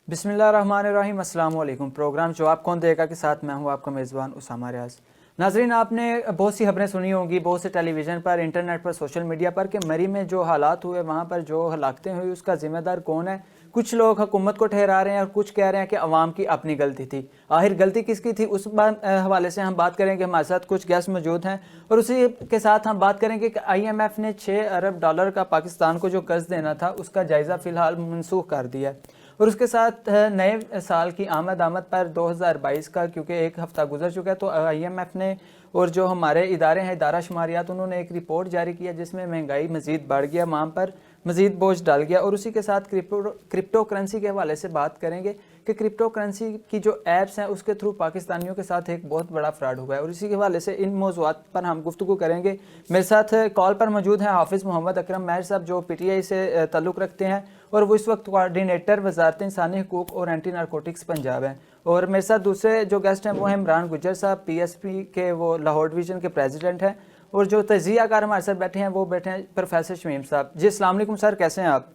बिस्मिल्लाहिर्रहमानिर्रहीम। अस्सलाम वालेकुम। प्रोग्राम जवाब कौन देगा के साथ मैं हूं आपका मेज़बान उसामा रियाज। नाज़रीन, आपने बहुत सी खबरें सुनी होंगी, बहुत से टेलीविज़न पर, इंटरनेट पर, सोशल मीडिया पर कि मरी में जो हालात हुए, वहाँ पर जो हलाकतें हुई, उसका ज़िम्मेदार कौन है। कुछ लोग हुकूमत को ठहरा रहे हैं और कुछ कह रहे हैं कि अवाम की अपनी गलती थी। आखिर गलती किसकी थी, उस हवाले से हम बात करेंगे। हमारे साथ कुछ गेस्ट मौजूद हैं और उसी के साथ हम बात करेंगे कि IMF ने $6 अरब का पाकिस्तान को जो कर्ज देना था उसका जायज़ा फ़िलहाल मनसूख कर दिया है। और उसके साथ नए साल की आमद पर 2022 का, क्योंकि एक हफ़्ता गुजर चुका है, तो IMF ने और जो हमारे इदारे हैं, इदारा शुमारियात, उन्होंने एक रिपोर्ट जारी किया जिसमें महंगाई मज़ीद बढ़ गया, अवाम पर मज़ीद बोझ डाल गया। और उसी के साथ क्रिप्टो करेंसी के हवाले से बात करेंगे कि क्रिप्टो करेंसी की जो ऐप्स हैं उसके थ्रू पाकिस्तानियों के साथ एक बहुत बड़ा फ्रॉड हुआ है। और इसी के हवाले से इन मौज़ूआत पर हम गुफ्तगू करेंगे। मेरे साथ कॉल पर मौजूद हैं हाफिज़ मोहम्मद अकरम महर साहब, जो PTI से ताल्लुक़ रखते हैं और वो इस वक्त कोऑर्डिनेटर वज़ारत इंसानी हकूक़ और एंटी नारकोटिक्स पंजाब हैं। और मेरे साथ दूसरे जो गेस्ट हैं वो हैं इमरान गुज्जर साहब, PSP के वो लाहौर डिवीज़न के प्रेसिडेंट हैं। और जो तजियाकार हमारे साथ बैठे हैं वो बैठे हैं प्रोफेसर शमीम साहब। जी अस्सलाम वालेकुम सर, कैसे हैं आप?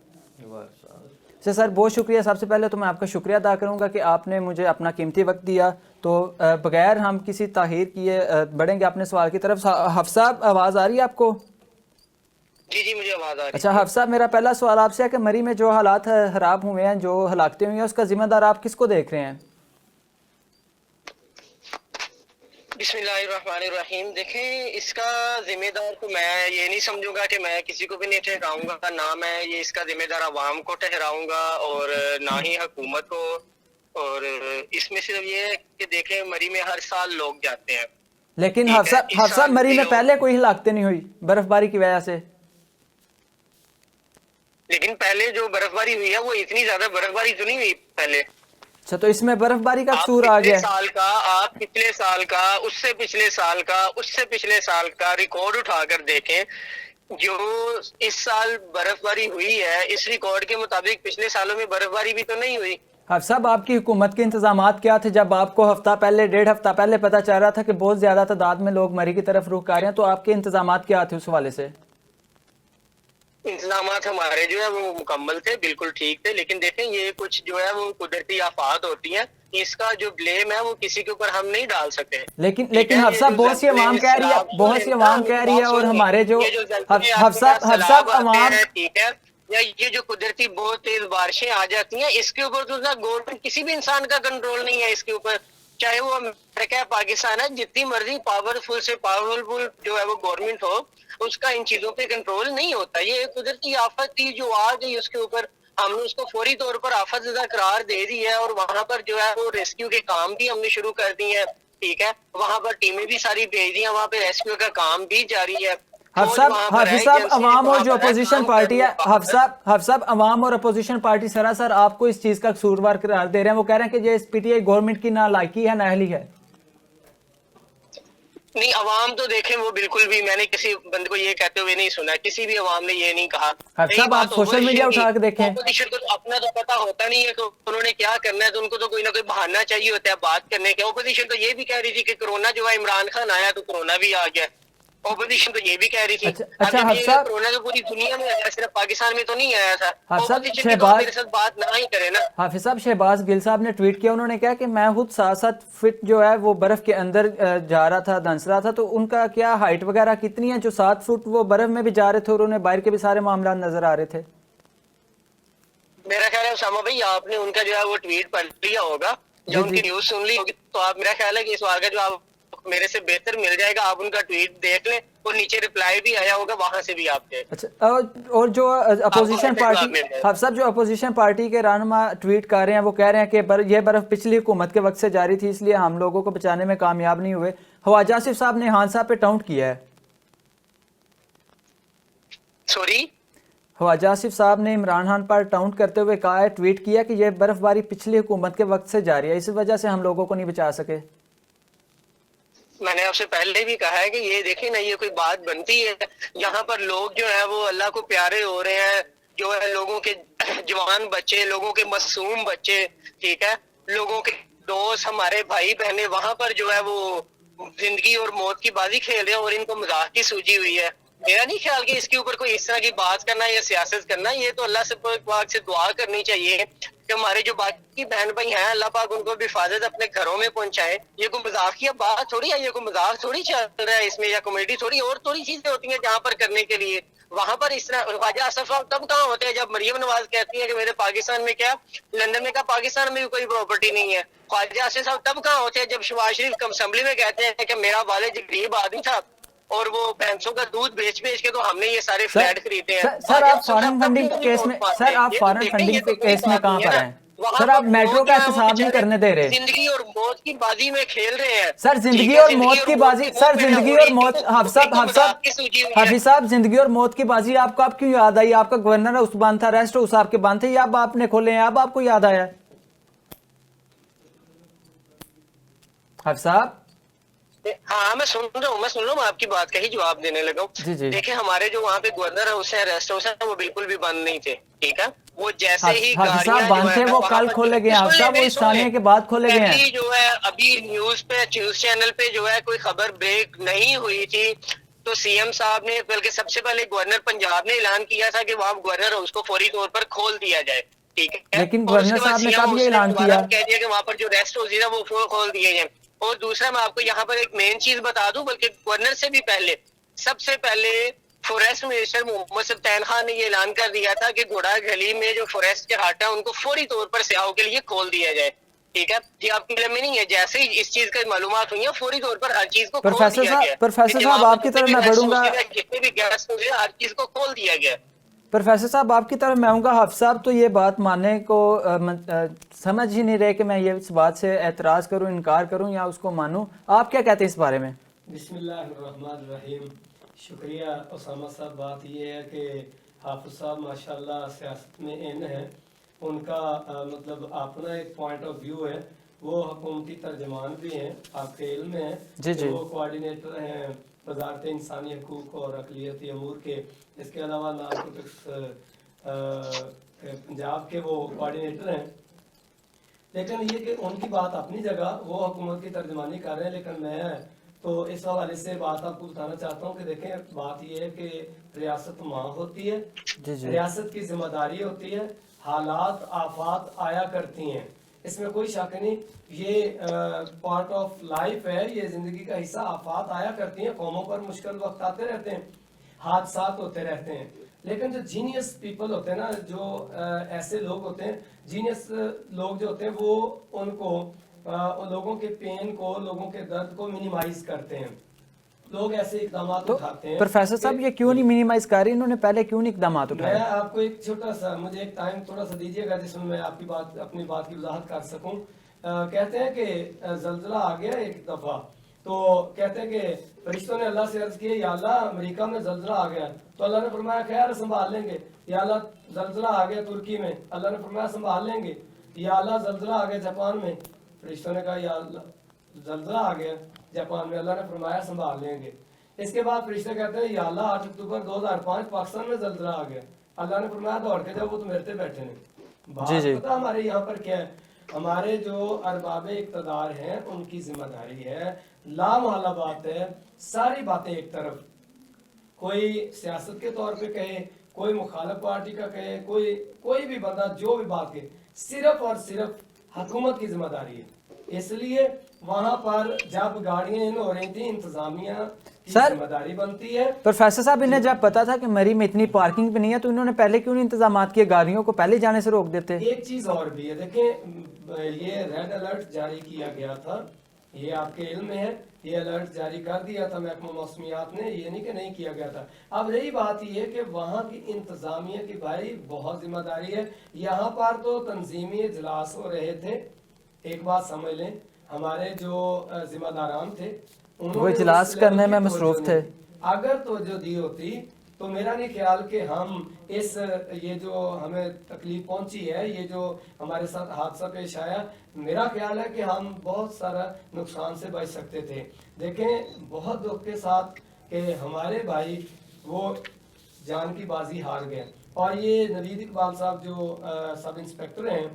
सर बहुत शुक्रिया। सबसे पहले तो मैं आपका शुक्रिया अदा करूंगा कि आपने मुझे अपना कीमती वक्त दिया। तो बगैर हम किसी ताहीर किए बढ़ेंगे अपने सवाल की तरफ। हफ्स साहब, आवाज़ आ रही है आपको? जी जी, मुझे आवाज़ आ रही है। अच्छा हफ्स साहब, मेरा पहला सवाल आपसे है कि मरी में जो हालात ख़राब हुए हैं, जो हलाकतें हुई हैं, उसका ज़िम्मेदार आप किसको देख रहे हैं? बिस्मिल्लाहिर्रहमानिर्रहीम। देखें, इसका जिम्मेदार तो मैं ये नहीं समझूंगा कि मैं किसी को भी नहीं ठहराऊंगा, ना मैं ये इसका जिम्मेदार अवाम को ठहराऊंगा और ना ही हुकूमत को। और इसमें सिर्फ ये है कि देखें, मरी में हर साल लोग जाते हैं, लेकिन ठीक है। इस हफ्स साहब, साल मरी भी में लोग, पहले कोई हलाकतें नहीं हुई बर्फबारी की वजह से। लेकिन पहले जो बर्फबारी हुई है वो इतनी ज्यादा बर्फबारी तो नहीं हुई पहले। अच्छा, तो इसमें बर्फबारी का आप कसूर आ पिछले गया। साल का, आप पिछले साल का, उससे पिछले साल का, उससे पिछले साल का रिकॉर्ड उठाकर देखें। जो इस साल बर्फबारी हुई है, इस रिकॉर्ड के मुताबिक पिछले सालों में बर्फबारी भी तो नहीं हुई। हफ्स साहब, आपकी हुकूमत के इंतजामात क्या थे जब आपको हफ्ता पहले, डेढ़ हफ्ता पहले पता चल रहा था कि बहुत ज़्यादा तादाद में लोग मरी की तरफ रुख कर रहे हैं? तो आपके इंतजामात क्या थे उस हवाले से? इंतजामात हमारे जो है वो मुकम्मल थे, बिल्कुल ठीक थे। लेकिन देखें, ये कुछ जो है वो कुदरती आफात होती हैं, इसका जो ब्लेम है वो किसी के ऊपर हम नहीं डाल सकते। लेकिन हफ्स साहब, बहुत सी अवाम कह रही है, बहुत सी अवाम कह रही है, और हमारे जो ये जो हफ्स साहब अवाम, ठीक है, या ये जो कुदरती बहुत तेज बारिशें आ जाती हैं, इसके ऊपर तो ना गवर्नमेंट, किसी भी इंसान का कंट्रोल नहीं है इसके ऊपर। चाहे वो अमेरिका है, पाकिस्तान है, जितनी मर्जी पावरफुल से पावरफुल जो है वो गवर्नमेंट हो, उसका इन चीजों पे कंट्रोल नहीं होता। ये कुदरती आफत थी जो आ गई, उसके ऊपर हमने उसको फौरी तौर पर आफत ज़दा करार दे दी है। और वहां पर जो है वो रेस्क्यू के काम भी हमने शुरू कर दिए हैं, ठीक है। वहां पर टीमें भी सारी भेज दी हैं, वहां पे रेस्क्यू का काम भी जारी है। हाफिज साहब, अवाम और जो अपोजिशन पार्टी है, हाफिज साहब, अवाम और अपोजिशन पार्टी सरासर आपको इस चीज का कसूरवार करार दे रहे हैं। वो कह रहे हैं कि ये PTI गवर्नमेंट की नालायकी है, नाअहली है। नहीं, अवाम तो देखें, वो बिल्कुल भी, मैंने किसी बंदे को ये कहते हुए नहीं सुना, किसी भी अवाम ने ये नहीं कहा। साहब, आप सोशल मीडिया उठा के देखें, ऑपोजिशन को तो अपना तो पता होता नहीं है कि उन्होंने क्या करना है, तो उनको तो कोई ना कोई बहाना चाहिए होता है बात करने के। ऑपोजिशन तो ये भी कह रही थी कि कोरोना जो है, इमरान खान आया तो कोरोना भी आ गया। ऑपोजिशन तो ये भी कह रही थी। अच्छा हफ्सा, कोरोना तो पूरी दुनिया में आया, सिर्फ पाकिस्तान में तो नहीं आया था। ऑपोजिशन मेरे साथ बात ना ही करे ना। हाफिज साहब, शहबाज गिल साहब ने ट्वीट किया, उन्होंने कहा कि मैं खुद 7 फीट जो है वो बर्फ के अंदर जा रहा था, धंस रहा था। तो उनका क्या हाइट वगैरह कितनी है जो 7 फुट वो बर्फ में भी जा रहे थे और उन्हें बाहर के भी सारे मामला नजर आ रहे थे? मेरा ख्याल है उसामा भाई, आपने उनका जो है वो ट्वीट पढ़ लिया होगा, जब उनकी न्यूज सुन ली होगी, तो आप, मेरा ख्याल है कि इस सवाल का जवाब मेरे से बेहतर मिल जाएगा। आप उनका ट्वीट देख लें और नीचे रिप्लाई भी आया होगा, वहां से भी आप देख। अच्छा, और जो अपोजिशन पार्टी, साहब, जो अपोजिशन पार्टी के रहनुमा ट्वीट कर रहे हैं, वो कह रहे हैं कि ये बर्फ पिछली हुकूमत के वक्त से जारी थी, इसलिए हम लोगों को बचाने में कामयाब नहीं हुए। ख्वाजा आसिफ साहब ने खान साहब पे टाउंट किया है। सॉरी, ख्वाजा आसिफ साहब ने इमरान खान पर टाउंट करते हुए कहा है, ट्वीट किया कि यह बर्फबारी पिछली हुकूमत के वक्त से जारी है, इस वजह से हम लोगों को नहीं बचा सके। मैंने आपसे पहले भी कहा है कि ये देखिए ना, ये कोई बात बनती है? यहाँ पर लोग जो है वो अल्लाह को प्यारे हो रहे हैं, जो है लोगों के जवान बच्चे, लोगों के मासूम बच्चे, ठीक है, लोगों के दोस्त, हमारे भाई बहने वहां पर जो है वो जिंदगी और मौत की बाजी खेल रहे हैं और इनको मजाक की सूझी हुई है। मेरा नहीं ख्याल कि इसके ऊपर कोई इस तरह की बात करना या सियासत करना, ये तो अल्लाह से पाक से दुआ करनी चाहिए کہ ہمارے جو باقی بہن بھائی ہیں اللہ پاک ان کو بھی حفاظت اپنے گھروں میں پہنچائے. یہ کوئی مذاق کی بات تھوڑی ہے, یہ کوئی مذاق تھوڑی چل رہا ہے اس میں, یا کامیڈی تھوڑی, اور تھوڑی چیزیں ہوتی ہیں جہاں پر کرنے کے لیے. وہاں پر اس طرح خواجہ آصف صاحب تب کہاں ہوتے ہیں جب مریم نواز کہتی ہیں کہ میرے پاکستان میں کیا, لندن میں کیا پاکستان میں بھی کوئی پراپرٹی نہیں ہے. خواجہ آصف صاحب تب کہاں ہوتے ہیں جب شہباز شریف اسمبلی میں کہتے ہیں کہ میرا والد غریب آدمی تھا اور وہ بھینسوں کا دودھ بیچ کے تو ہم نے یہ سارے فلیٹ خریدے ہیں. سر آپ فارن فنڈنگ کے کیس میں, سر آپ فارن فنڈنگ کے کیس میں کہاں پر ہیں؟ سر آپ میٹرو کا احتساب نہیں کرنے دے رہے. زندگی اور موت کی بازی میں کھیل رہے ہیں سر, زندگی اور موت کی بازی, سر زندگی اور موت, حافظ صاحب زندگی اور موت کی بازی آپ کو اب کیوں یاد آئی؟ آپ کا گورنر عثمان تھا, ریسٹ اس آپ کے بند تھے, یا اب آپ نے کھولے ہیں, اب آپ کو یاد آیا؟ حافظ صاحب ہاں میں سن رہا ہوں, میں آپ کی بات کا ہی جواب دینے لگا ہوں. جی جی دیکھیں ہمارے جو وہاں پہ گورنر حسین ریسٹ ہاؤس ہے وہ بالکل بھی بند نہیں تھے, ٹھیک ہے. وہ جیسے ہی حافظ صاحب بند تھے, وہ کل کھولے گئے ہیں حافظ صاحب, وہ اس ثانیے کے بعد کھولے گئے ہیں. جو ہے ابھی نیوز چینل پہ جو ہے کوئی خبر بریک نہیں ہوئی تھی تو سی ایم صاحب نے, بلکہ سب سے پہلے گورنر پنجاب نے اعلان کیا تھا کہ وہاں گورنر ہاؤس کو فوری طور پر کھول دیا جائے, ٹھیک ہے. لیکن اور اس گورنر کے بعد صاحب نے سی ایم کب یہ اعلان کیا؟ کہہ دیا کہ وہاں پر جو ریسٹ ہاؤس ہے وہ کھول دیے جائیں. اور دوسرا میں آپ کو یہاں پر ایک مین چیز بتا دوں, بلکہ گورنر سے بھی پہلے, سب سے پہلے فوریسٹ منسٹر محمد سلطان خان نے یہ اعلان کر دیا تھا کہ گھوڑا گلی میں جو فوریسٹ کے ہاٹ ہے ان کو فوری طور پر سیاحوں کے لیے کھول دیا جائے, ٹھیک ہے. یہ آپ کی علم میں نہیں ہے, جیسے ہی اس چیز کا معلومات ہوئی ہیں فوری طور پر ہر چیز کو کھول دیا گیا. پروفیسر صاحب آپ کی طرف میں بڑھوں گا, جتنے بھی گیسٹ ہوئے ہر چیز کو کھول دیا گیا. پروفیسر صاحب آپ کی طرف میں آؤں گا. حافظ صاحب تو یہ بات ماننے کو سمجھ ہی نہیں رہے کہ میں یہ اس بات سے اعتراض کروں, انکار کروں یا اس کو مانوں. آپ کیا کہتے ہیں اس بارے میں؟ بسم اللہ الرحمن الرحیم. شکریہ اسامہ صاحب. بات یہ ہے کہ حافظ صاحب ماشاءاللہ سیاست میں ان ہیں, ان کا مطلب اپنا ایک پوائنٹ آف ویو ہے, وہ حکومتی ترجمان بھی ہیں, آپ کے علم میں جی جی, وہ کوارڈینیٹر ہیں وزارت انسانی حقوق اور اقلیتی امور کے. اس کے علاوہ نارکوٹکس پنجاب کے وہ کوارڈینیٹر ہیں. لیکن یہ کہ ان کی بات اپنی جگہ, وہ حکومت کی ترجمانی کر رہے ہیں, لیکن میں تو اس حوالے سے بات آپ کو بتانا چاہتا ہوں کہ دیکھیں بات یہ ہے کہ ریاست ماں ہوتی ہے, ریاست کی ذمہ داری ہوتی ہے, حالات آفات آیا کرتی ہیں, اس میں کوئی شک نہیں, یہ پارٹ آف لائف ہے, یہ زندگی کا حصہ, آفات آیا کرتی ہیں, قوموں پر مشکل وقت آتے رہتے ہیں, حادثات ہوتے رہتے ہیں. لیکن جو جینیس پیپل ہوتے ہیں نا, جو ایسے لوگ ہوتے ہیں, جینیس لوگ جو ہوتے ہیں, وہ ان کو لوگوں کے پین کو, لوگوں کے درد کو منیمائز کرتے ہیں. لوگ ایسے اقدامات اٹھاتے ہیں. پروفیسر صاحب یہ کیوں نہیں منیمائز کر رہی, انہوں نے پہلے کیوں نہیں اقدامات اٹھائے؟ میں آپ کو ایک چھوٹا سا, مجھے ایک ٹائم تھوڑا سا دیجیے گا جس میں میں آپ کی بات, اپنی بات کی وضاحت کر سکوں. کہتے ہیں کہ زلزلہ آ گیا ایک دفعہ, تو کہتے ہیں کہ فرشتوں نے اللہ سے عرض کیا یا اللہ امریکہ میں زلزلہ آ گیا, تو اللہ نے فرمایا خیر سنبھال لیں گے. یا اللہ زلزلہ آ گیا ترکی میں, اللہ نے فرمایا سنبھال لیں گے. یا اللہ زلزلہ آ گیا جاپان میں, فرشتوں نے کہا یا اللہ زلزلہ آ گیا جاپان میں, اللہ نے فرمایا سنبھال لیں گے. اس کے بعد فرشتے کہتے ہیں یا اللہ 8 اکتوبر 2005 پاکستان میں زلزلہ آ گیا, اللہ نے فرمایا دوڑ کے جاؤ, وہ تو میرے سے بیٹھے ہیں. بات پتہ ہمارے یہاں پر کیا ہے, ہمارے جو ارباب اقتدار ہیں ان کی ذمہ داری ہے, لامحالہ بات ہے, ساری باتیں ایک طرف, کوئی سیاست کے طور پہ کہے, کوئی مخالف پارٹی کا کہے, کوئی بھی بندہ جو بھی بات کہے, صرف اور صرف حکومت کی ذمہ داری ہے. اس لیے وہاں پر جب گاڑیاں ان ہو رہی تھیں, انتظامیہ کی ذمہ داری بنتی ہے. پروفیسر صاحب انہیں جب پتا تھا کہ مری میں اتنی پارکنگ بھی نہیں ہے, تو انہوں نے پہلے کیوں نہیں انتظامات کیے, گاڑیوں کو پہلے جانے سے روک دیتے؟ ایک چیز اور بھی ہے, دیکھیں یہ ریڈ الرٹ جاری کیا گیا تھا, یہ آپ کے علم میں ہے, یہ الرٹ جاری کر دیا تھا محکمہ موسمیات نے, یہ نہیں کہ نہیں کیا گیا تھا. اب رہی بات یہ ہے کہ وہاں کی انتظامیہ کی بھائی بہت ذمہ داری ہے. یہاں پر تو تنظیمی اجلاس ہو رہے تھے, ایک بات سمجھ لیں, ہمارے جو ذمہ داران تھے وہ اجلاس کرنے میں مصروف تھے. اگر توجہ دی ہوتی تو میرا نہیں خیال کہ ہم یہ جو ہمیں تکلیف پہنچی ہے, یہ جو ہمارے ساتھ حادثہ پیش آیا, میرا خیال ہے کہ ہم بہت سارا نقصان سے بچ سکتے تھے. دیکھیں بہت دکھ کے ساتھ کہ ہمارے بھائی وہ جان کی بازی ہار گئے. اور یہ نوید اقبال صاحب جو سب انسپیکٹر ہیں,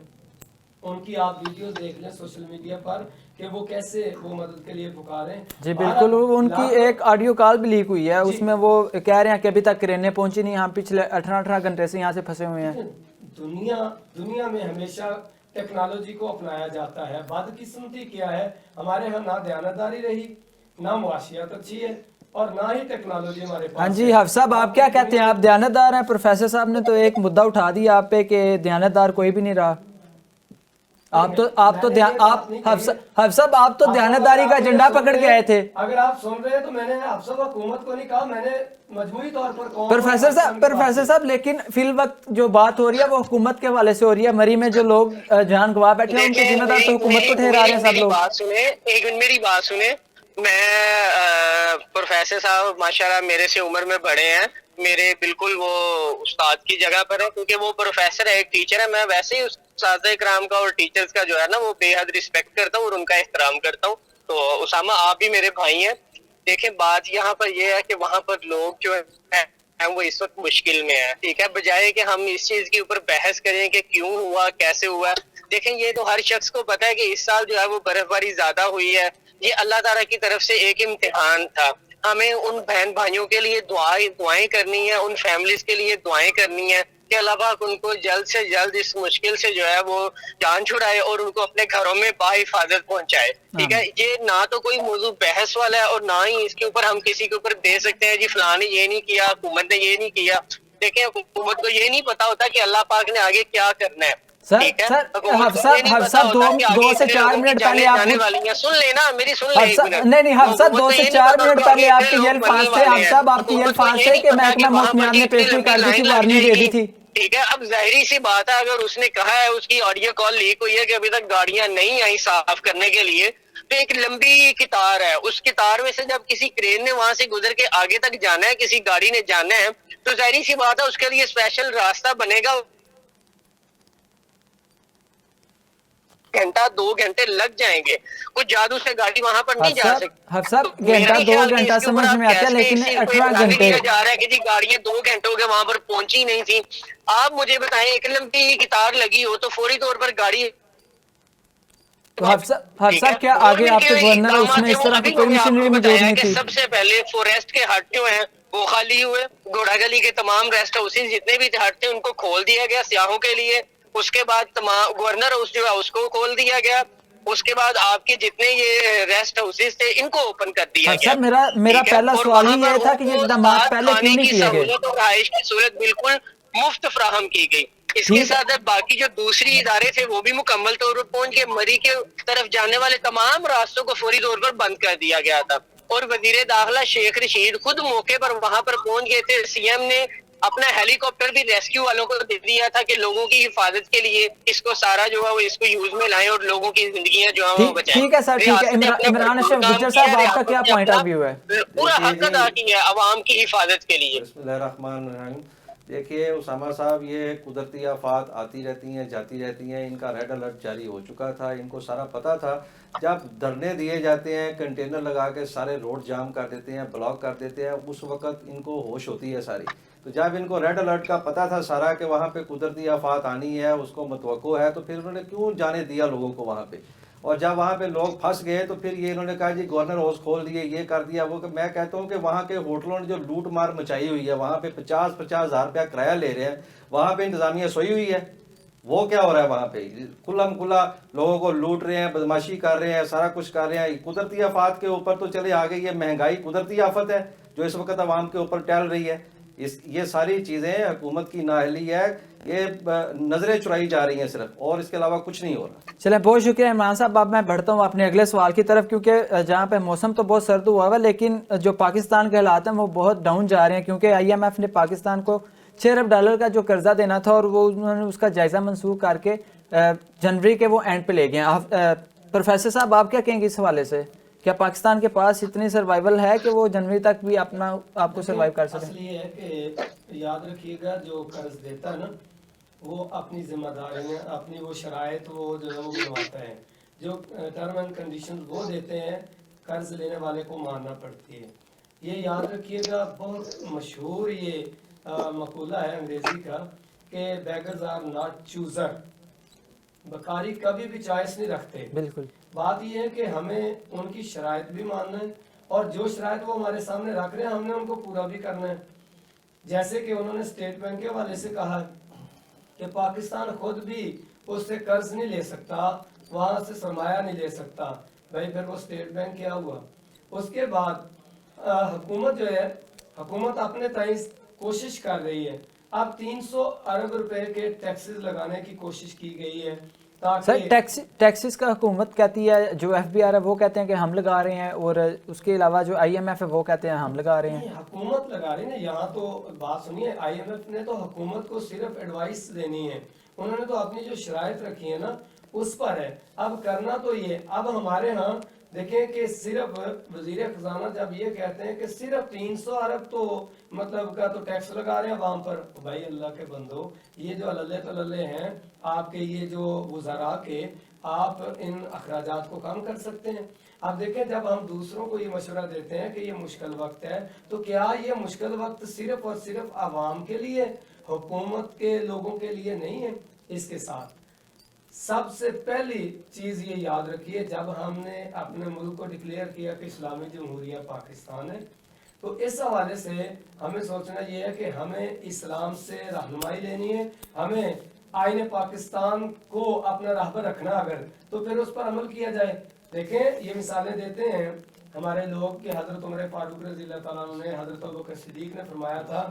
ان کی آپ ویڈیوز دیکھ لیں سوشل میڈیا پر کہ وہ کیسے وہ مدد کے لیے پکارے. جی بالکل, ان کی ایک آڈیو کال بھی لیک ہوئی ہے, اس میں وہ کہہ رہے ہیں کہ ابھی تک کرینے پہنچی نہیں, ہم پچھلے 18 گھنٹے سے یہاں سے پھنسے ہوئے ہیں. دنیا میں ہمیشہ ٹیکنالوجی کو اپنایا جاتا ہے. بدقسمتی کیا ہے, ہمارے ہاں نہ دیانتداری رہی, نہ معاشیات اچھی ہے, اور نہ ہی ٹیکنالوجی ہمارے پاس. ہاں جی حافظ صاحب آپ کیا کہتے ہیں؟ آپ دیانتدار ہیں؟ پروفیسر صاحب نے تو ایک مدعا اٹھا دیا آپ پہ کہ دیانتدار کوئی بھی نہیں رہا. حافظ صاحب آپ تو دیانتداری کا جھنڈا پکڑ کے آئے تھے. اگر آپ سن رہے ہیں تو میں نے آپ سب حکومت کو نہیں کہا, میں نے مجموعی طور پر پروفیسر صاحب لیکن فی الوقت جو بات ہو رہی ہے وہ حکومت کے حوالے سے ہو رہی ہے. مری میں جو لوگ جان گوا بیٹھے ہیں ان کے ذمہ دار تو حکومت کو ٹھہرا رہے ہیں سب لوگ. ایک منٹ میری بات سنیں. میں پروفیسر صاحب ماشاءاللہ میرے سے عمر میں بڑے ہیں, میرے بالکل وہ استاد کی جگہ پر ہے, کیونکہ وہ پروفیسر ہے, ایک ٹیچر ہے. میں ویسے ہی اساتذہ کرام کا اور ٹیچرز کا جو ہے نا وہ بے حد رسپیکٹ کرتا ہوں اور ان کا احترام کرتا ہوں. تو اسامہ آپ بھی میرے بھائی ہیں. دیکھیں بات یہاں پر یہ ہے کہ وہاں پر لوگ جو ہے وہ اس وقت مشکل میں ہے, ٹھیک ہے, بجائے کہ ہم اس چیز کے اوپر بحث کریں کہ کیوں ہوا, کیسے ہوا. دیکھیں یہ تو ہر شخص کو پتا ہے کہ اس سال جو ہے وہ برف باری زیادہ ہوئی ہے. یہ اللہ تعالیٰ کی طرف سے ایک امتحان تھا. ہمیں ان بہن بھائیوں کے لیے دعائیں کرنی ہیں, ان فیملیز کے لیے دعائیں کرنی ہیں کہ اللہ پاک ان کو جلد سے جلد اس مشکل سے جو ہے وہ جان چھڑائے اور ان کو اپنے گھروں میں باحفاظت پہنچائے. ٹھیک ہے, یہ نہ تو کوئی موضوع بحث والا ہے اور نہ ہی اس کے اوپر ہم کسی کے اوپر دے سکتے ہیں جی فلاں نے یہ نہیں کیا, حکومت نے یہ نہیں کیا. دیکھیں حکومت کو یہ نہیں پتا ہوتا کہ اللہ پاک نے آگے کیا کرنا ہے. حافظ صاحب 2 سے 4 منٹ پہلے آپ سن لینا میری, سن نہیں حافظ صاحب 2 سے 4 منٹ پہلے آپ کے یہ الفاظ تھے. حافظ صاحب آپ کے یہ الفاظ تھے کہ محکمہ موسمیات نے پیشگوئی کر دی تھی, وارننگ دے دی تھی. ٹھیک ہے, اب ظاہری سی بات ہے اگر اس نے کہا ہے, اس کی آڈیو کال لیک ہوئی ہے کہ ابھی تک گاڑیاں نہیں آئی صاف کرنے کے لیے, تو ایک لمبی قطار ہے. اس قطار میں سے جب کسی کرین نے وہاں سے گزر کے آگے تک جانا ہے, کسی گاڑی نے جانا ہے, تو ظاہری سی بات ہے اس کے لیے اسپیشل راستہ بنے گا. گھنٹہ 2 گھنٹے لگ جائیں گے. کچھ جادو سے گاڑی وہاں پر نہیں جا سکتی. حافظ صاحب گھنٹہ 2 گھنٹہ سمجھ میں آتا ہے, لیکن 18 گھنٹے جا رہا ہے کہ جی گاڑیاں 2 گھنٹوں کے وہاں پر پہنچی نہیں تھی. آپ مجھے بتائیں ایک لمبی قطار لگی ہو تو فوری طور پر گاڑی. تو حافظ صاحب کیا آگے آپ کے گورنر ہے اس میں اس طرح کی کوئی مشینری موجود نہیں تھی؟ سب سے پہلے فوریسٹ کے ہٹ جو ہیں وہ خالی ہوئے. گھوڑا گلی کے تمام ریسٹ ہاؤسز جتنے بھی ہٹ تھے ان کو کھول دیا گیا سیاحوں کے لیے. اس کے بعد تمام گورنر ہاؤس جو ہے اس کو کھول دیا گیا. اس کے بعد آپ کے جتنے یہ ریسٹ ہاؤسز تھے ان کو اوپن کر دیا گیا. میرا پہلا سوال ہی یہ تھا کہ یہ اقدامات پہلے کیوں نہیں کیے گئے؟ اور رہائش کی سہولت بالکل مفت فراہم کی گئی. اس کے ساتھ باقی جو دوسری ادارے تھے وہ بھی مکمل طور پر پہنچ کے مری کے طرف جانے والے تمام راستوں کو فوری طور پر بند کر دیا گیا تھا. اور وزیر داخلہ شیخ رشید خود موقع پر وہاں پر پہنچ گئے تھے. سی ایم نے اپنا ہیلی کاپٹر بھی ریسکیو والوں کو دے دیا تھا کہ لوگوں کی حفاظت کے لیے اس کو سارا جو ہے وہ اس کو یوز میں لائیں اور لوگوں کی زندگیاں جو ہے وہ بچائیں. ٹھیک ہے سر, ٹھیک ہے. عمران اشرف گجر صاحب آپ کا کیا پوائنٹ آف ویو ہے؟ پورا حق ادا کیا ہے عوام کی حفاظت کے لیے. بسم اللہ الرحمن الرحیم. دیکھیے اسامہ صاحب, یہ قدرتی آفات آتی رہتی ہیں جاتی رہتی ہیں. ان کا ریڈ الرٹ جاری ہو چکا تھا, ان کو سارا پتہ تھا. جب دھرنے دیے جاتے ہیں, کنٹینر لگا کے سارے روڈ جام کر دیتے ہیں, بلاک کر دیتے ہیں, اس وقت ان کو ہوش ہوتی ہے ساری. تو جب ان کو ریڈ الرٹ کا پتہ تھا سارا کہ وہاں پہ قدرتی آفات آنی ہے, اس کو متوقع ہے, تو پھر انہوں نے کیوں جانے دیا لوگوں کو وہاں پہ. اور جب وہاں پہ لوگ پھنس گئے تو پھر یہ انہوں نے کہا جی گورنر ہاؤس کھول دیے, یہ کر دیا وہ. میں کہتا ہوں کہ وہاں کے ہوٹلوں نے جو لوٹ مار مچائی ہوئی ہے, وہاں پہ 50,000 روپیہ کرایہ لے رہے ہیں, وہاں پہ انتظامیہ سوئی ہوئی ہے. وہ کیا ہو رہا ہے وہاں پہ؟ کھلم کھلا لوگوں کو لوٹ رہے ہیں, بدماشی کر رہے ہیں, سارا کچھ کر رہے ہیں. قدرتی آفات کے اوپر تو چلے آگے, یہ مہنگائی قدرتی آفت ہے جو اس وقت عوام کے اوپر ٹہل رہی ہے. یہ ساری چیزیں حکومت کی نااہلی ہے, یہ نظریں چرائی جا رہی ہیں صرف, اور اس کے علاوہ کچھ نہیں ہو رہا. چلیں بہت شکریہ عمران صاحب. اب میں بڑھتا ہوں اپنے اگلے سوال کی طرف, کیونکہ جہاں پہ موسم تو بہت سرد ہوا ہوا ہے لیکن جو پاکستان کے حالات ہیں وہ بہت ڈاؤن جا رہے ہیں, کیونکہ IMF نے پاکستان کو $6 ارب کا جو قرضہ دینا تھا اور وہ انہوں نے اس کا جائزہ منسوخ کر کے جنوری کے وہ اینڈ پہ لے گئے ہیں. پروفیسر صاحب آپ کیا کہیں گے اس حوالے سے؟ کیا پاکستان کے پاس اتنی سروائیول ہے کہ وہ جنوری تک بھی اپنا آپ کو سروائیو کر سکیں؟ اصل یہ ہے کہ یاد رکھیے گا جو قرض دیتا ہے نا وہ اپنی ذمہ داری میں اپنی وہ شرائط وہ جو ہے وہ بنواتا ہے. جو ٹرم اینڈ کنڈیشن وہ دیتے ہیں قرض لینے والے کو ماننا پڑتی ہے. یہ یاد رکھیے گا, بہت مشہور یہ مقولہ ہے انگریزی کا کہ بیگرز آر ناٹ چوزر, بکاری کبھی بھی چوائس نہیں رکھتے. بالکل. بات یہ ہے کہ ہمیں ان کی شرائط بھی ماننا ہے اور جو شرائط وہ ہمارے سامنے رکھ رہے ہیں ہم نے ان کو پورا بھی کرنا ہے. جیسے کہ انہوں نے اسٹیٹ بینک کے حوالے سے کہا कि पाकिस्तान खुद भी उससे कर्ज नहीं ले सकता, वहां से सरमाया नहीं ले सकता, भाई फिर वो स्टेट बैंक क्या हुआ। उसके बाद हुकूमत जो है, हुकूमत अपने ताई कोशिश कर रही है, अब 300 अरब रुपए के टैक्सेस लगाने की कोशिश की गई है सर ताकि टैक्सेस का हुकूमत कहती है, जो FBR है वो कहते हैं कि हम लगा रहे हैं, और उसके अलावा जो IMF है वो कहते हैं हम लगा रहे हैं। नहीं, हुकूमत लगा रही है ना। यहाँ तो बात सुनिए, IMF ने तो हुकूमत को सिर्फ एडवाइस देनी है, उन्होंने तो अपनी जो शराइत रखी है ना उस पर है। अब करना तो ये, अब हमारे यहाँ देखें कि सिर्फ वजीर खजाना जब ये कहते हैं कि सिर्फ 300 अरब तो मतलब का तो टैक्स लगा रहे हैं वहां पर, भाई अल्लाह के बंदो, ये जो अल्ले तल्ले हैं आपके, ये जो वज़रा के, आप इन अखराजात को कम कर सकते हैं। अब देखें, जब हम दूसरों को ये मशवरा देते हैं कि ये मुश्किल वक्त है, तो क्या ये मुश्किल वक्त सिर्फ और सिर्फ आवाम के लिए, हुकूमत के लोगों के लिए नहीं है। इसके साथ सबसे पहली चीज ये याद रखिए, जब हमने अपने मुल्क को डिक्लेयर किया कि इस्लामी जमहूरिया पाकिस्तान है, तो इस हवाले से हमें सोचना ये है कि हमें इस्लाम से रहनुमाई लेनी है, हमें आईने पाकिस्तान को अपना राहबर रखना अगर, तो फिर उस पर अमल किया जाए। देखें, ये मिसालें देते हैं हमारे लोग कि हजरत उमर फारूक रज़ी अल्लाह तआला अन्हु ने, हजरत अबू बकर सिद्दीक ने फरमाया था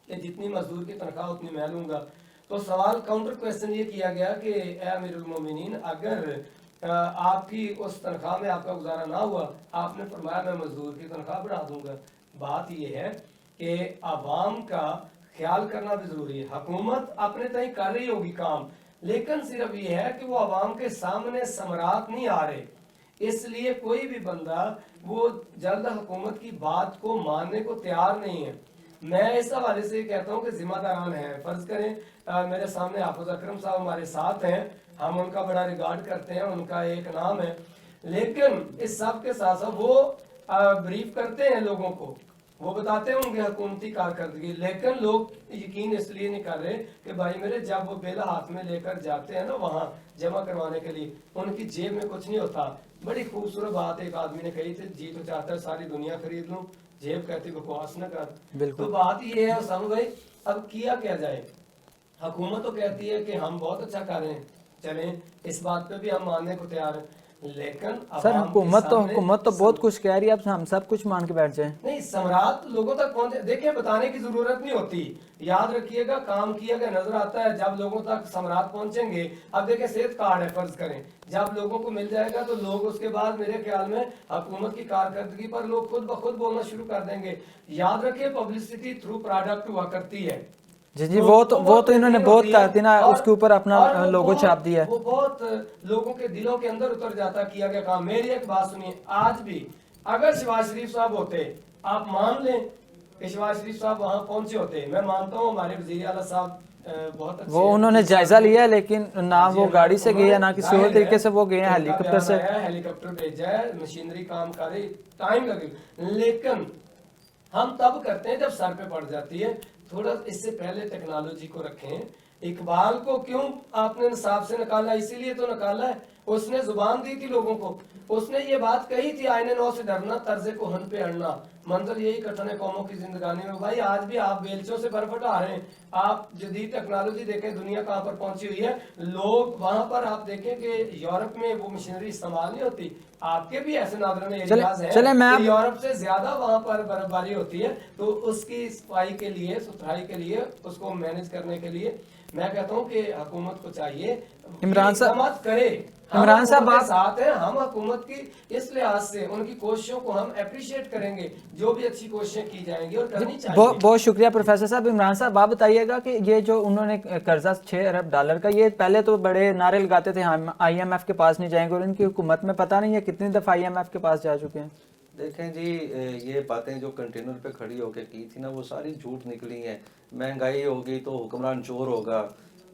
कि जितनी मजदूर की तनख्वाह उतनी मैं लूंगा। तो सवाल काउंटर क्वेश्चन ये किया गया कि ए अमीरुल मोमिनीन, अगर आपकी उस तनख्वाह में आपका गुजारा ना हुआ, आपने फरमाया मैं मजदूर की तनख्वाह बढ़ा दूंगा। बात ये है कि आवाम का ख्याल करना भी जरूरी है। हुकूमत अपने तय कर रही होगी काम, लेकिन सिर्फ ये है कि वो आवाम के सामने समरात नहीं आ रहे, इसलिए कोई भी बंदा वो जल्द हुकूमत की बात को मानने को तैयार नहीं है। मैं इस हवाले से कहता हूँ कि जिम्मेदारान है, फर्ज करें मेरे सामने हाफिज अकरम साहब हमारे साथ हैं, हम उनका बड़ा रिगार्ड करते हैं, उनका एक नाम है, लेकिन इस सब के साथ साथ वो ब्रीफ करते हैं लोगों को, वो बताते होंगे हुकूमती कारकर्दगी, लेकिन लोग यकीन इसलिए नहीं कर रहे कि भाई मेरे, जब वो बिल हाथ में लेकर जाते हैं ना वहाँ जमा करवाने के लिए, उनकी जेब में कुछ नहीं होता। बड़ी खूबसूरत बात एक आदमी ने कही थी, जी तो चाहता है सारी दुनिया खरीद लूं, जेब कहती बकवास न कर। तो बात ये है उसामा भाई, अब किया क्या जाए। हुकूमत तो कहती है कि हम बहुत अच्छा कर रहे हैं, चलें इस बात पे भी हम मानने को तैयार हैं, लेकिन सर हुकूमत तो बहुत कुछ कह रही है, अब हम सब कुछ मान के बैठ जाएं। नहीं, सम्राट लोगों तक पहुंचे, देखिए बताने की जरूरत नहीं होती, याद रखिएगा काम किया गया नजर आता है जब लोगों तक सम्राट पहुंचेंगे। अब देखिए सेहत कार्ड है, फर्ज करें जब लोगों को मिल जाएगा तो लोग उसके बाद मेरे ख्याल में हुकूमत की कारकर्दगी पर लोग खुद ब खुद बोलना शुरू कर देंगे। याद रखिए पब्लिसिटी थ्रू प्रोडक्ट हुआ करती है। जी जी, वो तो इन्होंने बहुत कर दी ना, उसके ऊपर अपना लोगो छाप दिया, वो बहुत लोगों के दिलों के अंदर उतर जाता किया गया काम। मेरी एक बात सुनिए, आज भी अगर शहबाज शरीफ साहब होते, आप मान लें कि शहबाज शरीफ साहब वहां पहुंचे होते, मैं मानता हूँ हमारे वजीर आला साहब बहुत अच्छे, वो उन्होंने जायजा लिया, लेकिन ना वो गाड़ी से गए ना किसी और तरीके से वो गए हैं, हेलीकॉप्टर से, हेलीकॉप्टर भेजा है, मशीनरी काम कर रही, टाइम लगेगा, लेकिन हम तब करते हैं जब सर पे पड़ जाती है। थोड़ा इससे पहले टेक्नोलॉजी को रखें। इकबाल को क्यों आपने निसाब से निकाला, इसीलिए तो निकाला है, उसने जुबान दी थी लोगों को, उसने ये बात कही थी, आईने नौ से डरना, तर्जे को हन पे अड़ना, मंजर यही कठन है कौमों की जिंदगानी में। भाई आज भी आप बेलचों से बर्फ हटा रहे हैं, आप जदीद टेक्नोलॉजी देखें दुनिया कहाँ पर पहुंची हुई है, लोग वहां पर आप देखें कि यूरोप में वो मशीनरी इस्तेमाल नहीं होती, आपके भी ऐसे नादरन एरियाज हैं कि यूरोप से ज्यादा वहां पर बर्फबारी होती है, तो उसकी सफाई के लिए, सुथराई के लिए, उसको मैनेज करने के लिए मैं कहता हूँ कि हुकूमत को चाहिए इमरान साहब करे, इमरान साहब आप साथ हैं, हम हुकूमत की इस लिहाज से उनकी कोशिशों को हम अप्रिशिएट करेंगे, जो भी अच्छी कोशिशें की जाएंगी और करनी चाहिए। बहुत शुक्रिया प्रोफेसर साहब। इमरान साहब आप बताइएगा कि ये जो उन्होंने कर्जा 6 अरब डॉलर का, ये पहले तो बड़े नारे लगाते थे हम IMF के पास नहीं जाएंगे, और इनकी हुकूमत में पता नहीं है कितनी दफा IMF के पास जा चुके हैं। देखें जी, ये बातें जो कंटेनर पे खड़ी होकर की थी ना, वो सारी झूठ निकली हैं। महंगाई होगी तो हुक्मरान चोर होगा,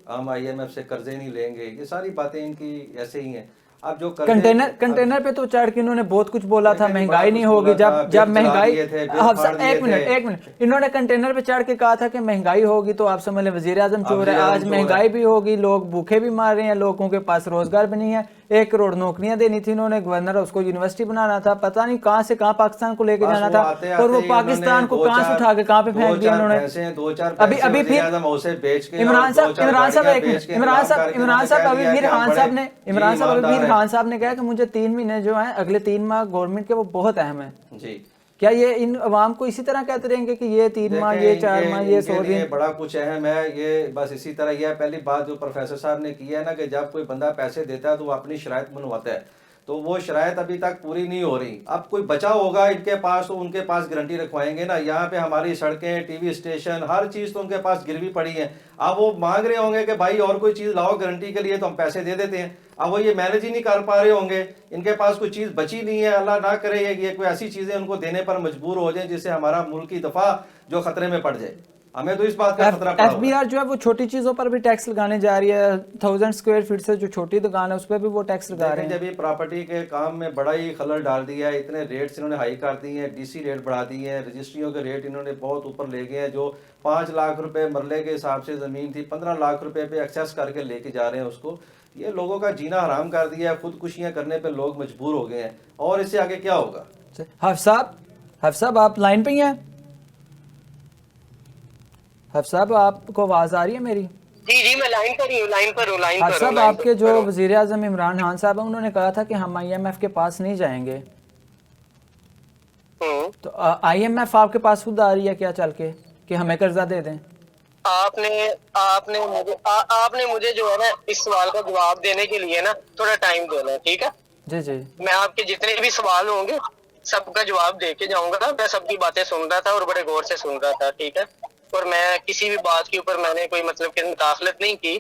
हम IMF से कर्जे नहीं लेंगे, ये सारी बातें इनकी ऐसे ही हैं। अब जो कंटेनर पे तो चढ़ के इन्होंने बहुत कुछ बोला था, महंगाई नहीं होगी, जब महंगाई, एक मिनट, इन्होंने कंटेनर पे चढ़ के कहा था कि महंगाई होगी तो आप समझ लें वजीर आजम चोर है। आज महंगाई भी होगी, लोग भूखे भी मार रहे हैं, लोगों के पास रोजगार भी नहीं है, 1 करोड़ नौकरियां देनी थी इन्होंने, गवर्नर उसको यूनिवर्सिटी बनाना था, पता नहीं कहाँ से कहाँ पाकिस्तान को लेके जाना था, और वो पाकिस्तान को कहाँ से उठा के कहाँ पे फेंक दिया उन्होंने। अभी फिर इमरान साहब ने कहा कि मुझे 3 महीने जो है अगले 3 माह गवर्नमेंट के वो बहुत अहम है जी। क्या ये इन अवाम को इसी तरह कहते रहेंगे कि ये 3 माह, ये 4 माह, ये 100 दिन? बड़ा कुछ अहम है ये, बस इसी तरह यह पहली बात जो प्रोफेसर साहब ने की है ना कि जब कोई बंदा पैसे देता है तो वो अपनी शराइत मनवाता है, तो वो शराइत अभी तक पूरी नहीं हो रही। अब कोई बचा होगा इनके पास तो उनके पास गारंटी रखवाएंगे ना। यहाँ पे हमारी सड़कें, टीवी स्टेशन, हर चीज़ तो उनके पास गिरवी पड़ी है। अब वो मांग रहे होंगे कि भाई और कोई चीज़ लाओ गारंटी के लिए, तो हम पैसे दे देते हैं। अब वो ये मैनेज ही नहीं कर पा रहे होंगे, इनके पास कोई चीज़ बची नहीं है। अल्लाह ना करे ये कोई ऐसी चीज़ें उनको देने पर मजबूर हो जाए जिससे हमारा मुल्क की दफा जो खतरे में पड़ जाए। हमें तो इस बात का खतरा पड़ा। FBR जो है वो छोटी चीजों पर भी टैक्स लगाने जा रही है। 1000 स्क्वायर फीट से जो छोटी दुकान है उस पर भी वो टैक्स लगा रहे हैं। जब ये प्रॉपर्टी के काम में बड़ा ही खलल डाल दिया है, इतने रेट्स इन्होंने हाई कर दिए हैं, DC रेट बढ़ा दिए हैं, रजिस्ट्रियों के रेट इन्होंने बहुत ऊपर ले गए हैं। जो 5 लाख रुपए मरले के हिसाब से ज़मीन थी 15 लाख रुपए पे एक्सेस करके लेके जा रहे हैं उसको। ये लोगों का जीना हराम कर दिया है, खुदकुशियाँ करने पे लोग मजबूर हो गए हैं, और इससे आगे क्या होगा? हाफ़िज़ साहब आप लाइन पे ही हैं? हाफ़िज़ साहब आपको आवाज़ आ रही है मेरी? जी मैं लाइन पर ही हूँ, लाइन पर हूँ। हाफ़िज़ साहब आपके जो वज़ीर आज़म इमरान खान साहब हैं उन्होंने कहा था कि हम IMF के पास नहीं जाएंगे, तो IMF आपके पास खुद आ रही है क्या चल के कि हमें कर्जा दे दें? आपने मुझे जो है ना इस सवाल का जवाब देने के लिए ना थोड़ा टाइम देना है, ठीक है? जी जी। मैं आपके जितने भी सवाल होंगे सबका जवाब दे के जाऊंगा। मैं सबकी बातें सुन रहा था और बड़े गौर से सुन रहा था, ठीक है? और मैं किसी भी बात के ऊपर मैंने कोई मतलब कि मुदाखलत नहीं की,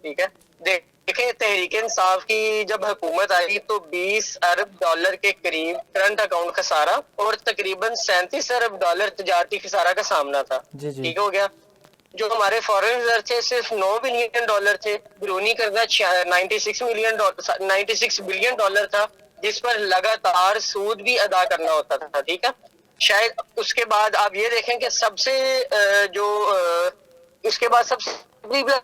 ठीक है? देखें, तहरीक इंसाफ की जब हुकूमत आई तो 20 अरब डॉलर के करीब करंट अकाउंट खसारा और तकरीबन 37 अरब डॉलर तजारती खसारा का सामना था। ठीक हो गया। जो हमारे फॉरेन रिजर्व थे सिर्फ 9 बिलियन डॉलर थे, बैरूनी कर्जा 96 बिलियन डॉलर था, जिस पर लगातार सूद भी अदा करना होता था, ठीक है? शायद उसके बाद आप ये देखें कि सबसे उसके बाद सबसे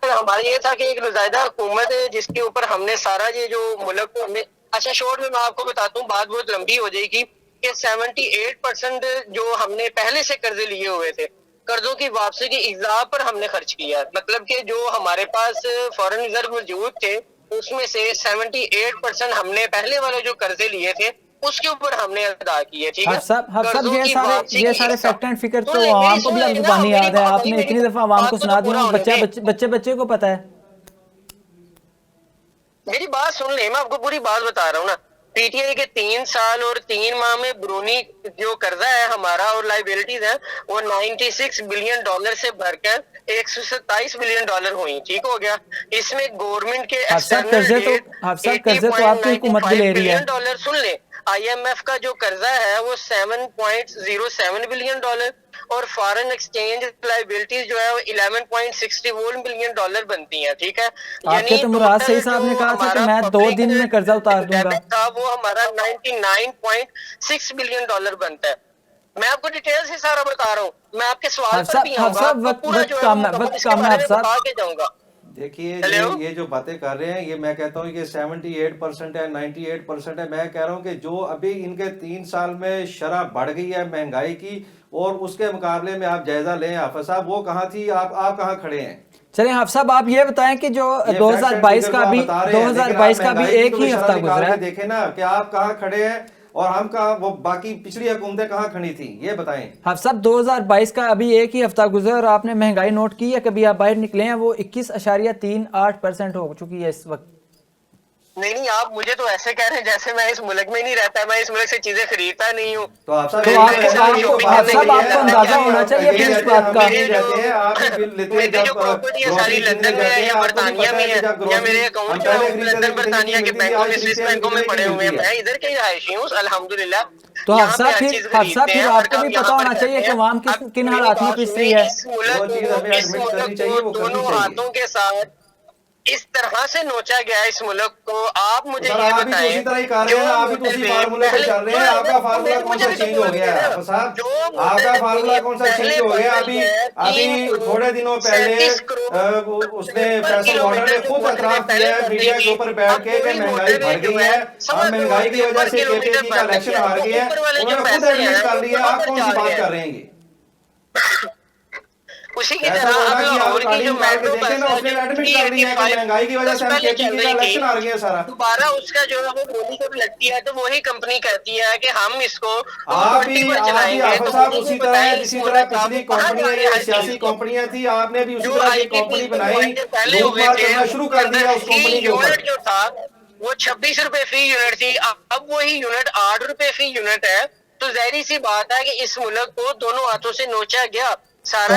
हमारा ये था कि एक नुज़ायदा हुकूमत है जिसके ऊपर हमने सारा ये जो मुल्क को हमने, अच्छा शॉर्ट में मैं आपको बताता हूँ, बात बहुत लंबी हो जाएगी, कि 78% जो हमने पहले से कर्जे लिए हुए थे, कर्जों की वापसी की इज़ा पर हमने खर्च किया। मतलब कि जो हमारे पास फॉरेन रिजर्व मौजूद थे उसमें से 78% हमने पहले वाले जो कर्जे लिए थे उसके ऊपर हमने अदा किए, ठीक है? ये सारे फैक्ट एंड फिगर तो आवाम को भी अब जुबानी याद है, आपने इतनी दफा आवाम को सुना दिया, बच्चे को पता है। मेरी बात सुन ले, मैं आपको पूरी बात बता रहा हूँ ना। PTI के 3 साल और 3 माह में बैरूनी जो कर्जा है हमारा और लाइबिलिटीज है वो 96 बिलियन डॉलर से बढ़कर 127 बिलियन डॉलर हुई, ठीक हो गया। इसमें गवर्नमेंट के कर्जे तो आपकी हुकूमत भी ले रही है। डॉलर सुन ले, IMF का जो कर्जा है वो 7.07 बिलियन डॉलर और फॉरेन एक्सचेंज लाइबिलिटीज जो है वो 11.61 बिलियन डॉलर बनती हैं, ठीक है? यानी तो मुराद सही साहब ने कहा था कि मैं 2 दिन में कर्जा उतार दूंगा, वो हमारा 99.6 बिलियन डॉलर बनता है। मैं आपको डिटेल से सारा बता रहा हूँ, मैं आपके सवाल पर भी आऊंगा, वक्त कम है जाऊंगा। देखिए ये जो बातें कर रहे हैं, ये मैं कहता हूँ कि 78% है, 98% है। मैं कह रहा हूँ कि जो अभी इनके 3 साल में शरह बढ़ गई है महंगाई की, और उसके मुकाबले में आप जायजा लें हाफ़िज़ साहब, वो कहाँ थी, आप कहाँ खड़े हैं? चलिए हाफ़िज़ साहब आप ये बताएं कि जो 2022 का भी एक ही हफ्ता गुजरा है, देखे ना कि आप कहाँ खड़े हैं और हम कहाँ, वो बाकी पिछली हुकूमतें कहाँ खड़ी थी, ये बताएं। हाफ़िज़ साहब 2022 का अभी एक ही हफ्ता गुजरा और आपने महंगाई नोट की है, कभी आप बाहर निकले हैं, वो 21.38% हो चुकी है इस वक्त। नहीं, आप मुझे तो ऐसे कह रहे हैं जैसे मैं इस मुल्क में नहीं रहता, मैं इस मुल्क से चीजें खरीदता नहीं हूँ। तो आपको अंदाजा होना चाहिए इस बात का। मेरी जो प्रॉपर्टी है सारी लंदन में है या बर्तानिया में है, या मेरे अकाउंट जो है लंदन बर्तानिया के बैंकों में, स्विस बैंकों में पड़े हुए हैं। मैं इधर के रहायशी हूँ अल्हम्दुलिल्लाह। तो हाफ़िज़ साहब फिर आपको भी पता होना चाहिए कि अवाम किन हालात में पिस रही है। दोनों हाथों के साथ इस तरह कहाँ से नोचा गया है इस मुल्क को, आप मुझे सर ये आप भी तो उसी तरह ही कर रहे हैं, आप भी तो उसी फार्मूले पे चल रहे हैं। आपका फार्मूला कौन सा चेंज हो गया है साहब? आपका फार्मूला कौन सा चेंज हो गया? अभी थोड़े दिनों पहले उसने फैसल वाटर ने खुद एतराफ किया है मीडिया के ऊपर बैठ के कि महंगाई बढ़ गई है, अब महंगाई की वजह से केपीएससी का इलेक्शन हार गई है। उन्होंने खुद एडमिट कर लिया, आप कौन सी बात कर रहे हैं? उसी की ऐसा तरह होगा अब कि लाहौर की जो मेट्रो बस देखें ना, उसने एडमिट कर लिया कि महंगाई की वजह से हम केपीएससी का इलेक्शन हार गए सारा। दोबारा उसका जो है वो बोली जब लगती है तो वही कंपनी कहती है कि हम इसको आप भी आफत साहब उसी तरह है जिसी तरह पिछली कंपनियां ये सियासी कंपनियां थी, आपने भी उसी तरह की कंपनी बनाई, लूटमार करना शुरू कर दिया उस कंपनी के ऊपर। जो था वो 26 रुपए फी यूनिट थी, अब वही यूनिट 8 रुपए फी यूनिट है। तो जाहिर सी बात है कि इस मुल्क को दोनों हाथों से नोचा गया। सारा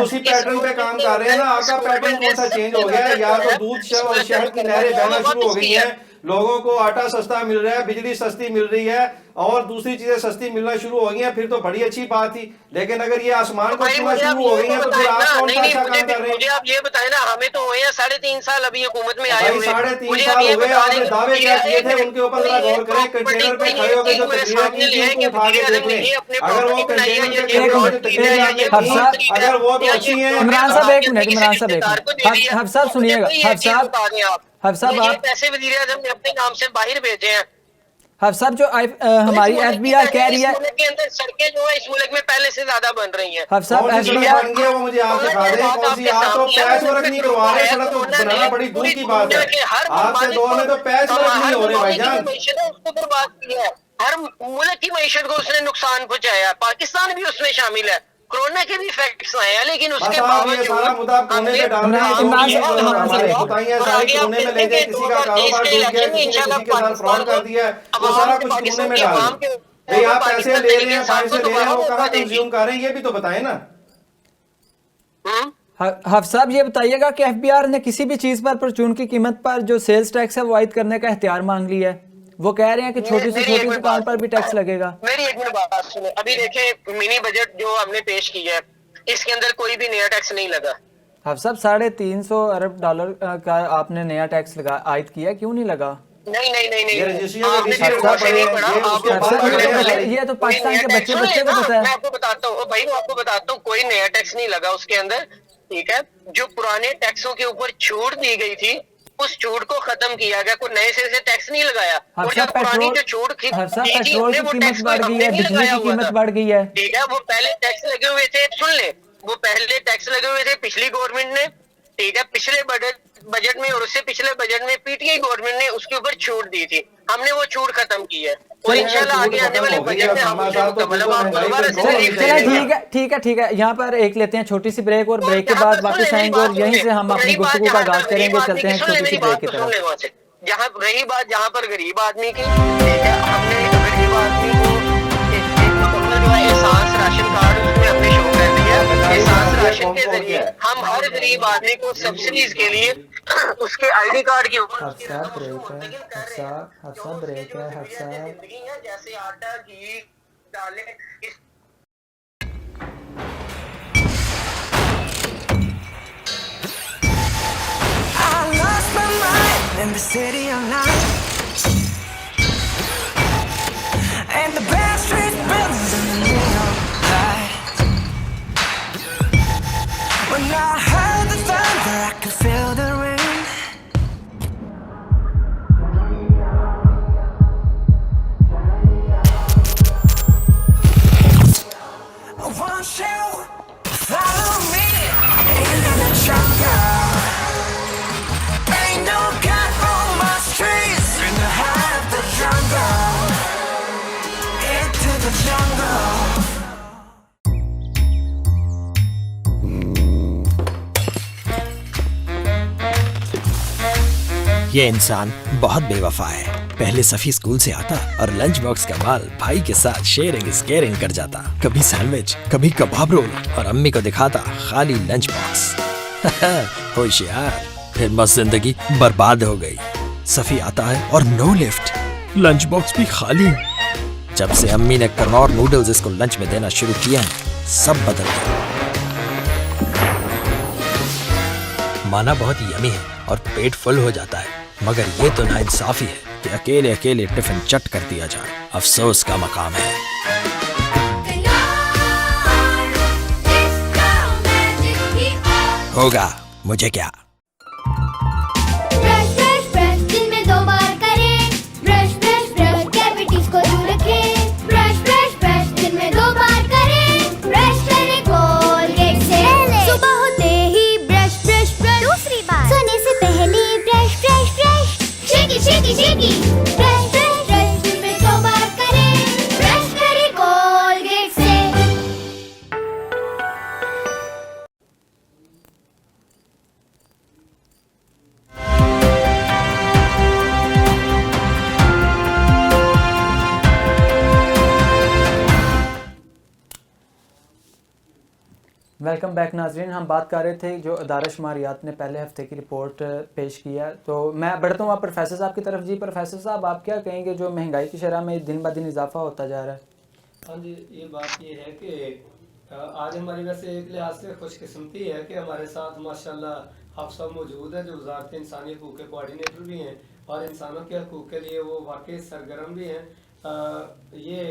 उसी पैटर्न पे काम कर रहे हैं ना। आपका पैटर्न कौन सा चेंज हो गया है? या तो दूध और शहद की नहरें बहना शुरू हो गई हैं, लोगों को आटा सस्ता मिल रहा है, बिजली सस्ती मिल रही है और दूसरी चीजें सस्ती मिलना शुरू हो गई हैं, फिर तो बड़ी अच्छी बात थी। लेकिन अगर ये आसमान को छूना शुरू हो गई है तो फिर आप कौन सा अच्छा काम कर रहे हैं? मुझे आप ये बताएं ना, हमें तो हुए हैं 3.5 साल अभी हुकूमत में आए हुए। 3.5 साल हो गए, आपने दावे क्या किए थे उनके ऊपर जरा गौर करें। कंटेनर पे खड़े होकर जो तस्वीरें की थी उनको उठा के देख लें। अगर वो कंटेनर पे खड़े होकर जो तस्वीरें आपने की, अगर वो तो अच्छी हैं। इमरान साहब एक मिनट, इमरान साहब एक मिनट, हफ्स साहब सुनिएगा, हफ्स साहब आप पैसे वज़ीर आज़म ने अपने नाम से बाहर भेजे हैं। हफ्स साहब जो हमारी एफबीआर कह रही है, इस मुल्क के अंदर सड़कें जो है इस मुल्क में पहले से ज्यादा बन रही हैं। हफ्स साहब कौन सी सड़क बन गई है वो मुझे आप दिखा दें। कौन सी? आप तो पैच वर्क नहीं करवा रहे, सड़क तो बनाना बड़ी दूर की बात है। आज के दौर में तो पैच वर्क नहीं हो रहे भाईजान। उसको बर्बाद किया है, हर मुल्क की मईशत को उसने नुकसान पहुंचाया। पाकिस्तान भी उसमें शामिल है। कोरोना के भी इफेक्ट्स आए हैं, लेकिन उसके बावजूद सारा मुद्दा कोने पे डाल रहे हैं। हमारे बताइए सारे कोने में ले गए, किसी का कारोबार डूब गया, किसी ने किसी के साथ फ्रॉड कर दिया, वो सारा कुछ कोने में डाल रहे हैं। भाई आप पैसे ले रहे हैं, फाइन से ले रहे हैं, वो कहाँ कंज्यूम कर रहे हैं ये भी तो बताएं ना। हफ्स साहब ये बताइएगा कि एफबीआर ने किसी भी चीज पर परचून की कीमत पर जो सेल्स टैक्स है वो आयद करने का इख्तियार मांग लिया है। वो कह रहे हैं कि छोटी से छोटी दुकान पर भी टैक्स लगेगा। मेरी एक मिनट बात सुने। अभी देखें मिनी बजट जो हमने पेश किया है, इसके अंदर कोई भी नया टैक्स नहीं लगा। हफ्स साहब $350 अरब का आपने नया टैक्स लगा आयद किया, क्यों नहीं लगा? नहीं, ये तो पाकिस्तान के बच्चे को पता है। मैं आपको बताता हूँ भाई, मैं आपको बताता हूँ, कोई नया टैक्स नहीं लगा उसके अंदर, ठीक है। जो पुराने टैक्सों के ऊपर छूट दी गई थी उस छूट को खत्म किया गया, कोई नए से टैक्स नहीं लगाया। और जो पुरानी जो छूट थी पेट्रोल की कीमत बढ़ गई है, बिजली की कीमत बढ़ गई है, ठीक है। वो पहले टैक्स लगे हुए थे, सुन ले, वो पहले टैक्स लगे हुए थे पिछली गवर्नमेंट ने, ठीक है, पिछले बजट में और उससे पिछले बजट में पीटीआई गवर्नमेंट ने उसके ऊपर छूट दी थी। हमने वो छूट खत्म की है और इंशाल्लाह आगे आने वाले बजट में हम ठीक है। यहाँ पर एक लेते हैं छोटी सी ब्रेक और ब्रेक के बाद वापस आएंगे और यहीं से हम अपनी गुफ्तगू का आगाज करेंगे। चलते हैं छोटी सी ब्रेक की तरफ। जहाँ रही बात जहाँ पर गरीब आदमी की, ठीक है, हमने गरीब आदमी को एहसास राशन कार्ड उसमें हमने शो कर दिया। एहसास राशन के जरिए हम हर गरीब आदमी को सब्सिडीज के लिए उसके आईडी कार्ड के ऊपर जैसे आटा घी दालें in the city of night, and the best street buildings in the neon lights. When I heard the thunder, I could feel the rain. Won't you follow me into the jungle? Ain't no God on my streets. In the heart of the jungle, into the jungle. ये इंसान बहुत बेवफा है। पहले Safi school से आता और lunch box का माल भाई के साथ शेयरिंग इज केयरिंग कर जाता। कभी सैंडविच, कभी कबाब रोल और अम्मी को दिखाता खाली लंच बॉक्स। होशियार, फिर मस्त जिंदगी बर्बाद हो गई। सफी आता है और नो लिफ्ट, लंच बॉक्स भी खाली। जब से अम्मी ने कनौर नूडल्स इसको लंच में देना शुरू किया है, सब बदल गया। माना बहुत यमी है और पेट फुल हो जाता है, मगर ये तो नाइंसाफी है कि अकेले अकेले टिफिन चट कर दिया जाए। अफसोस का मकाम है। होगा मुझे क्या। ब्रश ब्रश ब्रश दिन में 2 बार करें। ब्रश ब्रश ब्रश कैविटीज को दूर रखें। ब्रश ब्रश ब्रश दिन में 2 बार करें। ब्रश करें कोलगेट से सुबह होते ही ब्रश ब्रश ब्रश। दूसरी बार सोने से पहले brush brush brush. Shaky shaky shaky brush brush brush दिन में 2 बार करें। ब्रश करें कोलगेट से। वेलकम बैक नाजरीन। हम बात कर रहे थे जो अदारा शुमारियात ने पहले हफ्ते की रिपोर्ट पेश किया, तो मैं बढ़ता हूँ आप प्रोफेसर साहब की तरफ। जी प्रोफेसर साहब, आप क्या कहेंगे जो महंगाई की शरह में दिन ब दिन इजाफा होता जा रहा है? हाँ जी, ये बात ये है कि आज हमारी वैसे एक लिहाज से खुशकिस्मती है कि हमारे साथ माशाल्लाह आप सब मौजूद हैं जो वज़ारत इंसानी हकूक़ के कोऑर्डिनेटर भी हैं और इंसानों के हकूक़ के लिए वो वाकई सरगर्म भी हैं। ये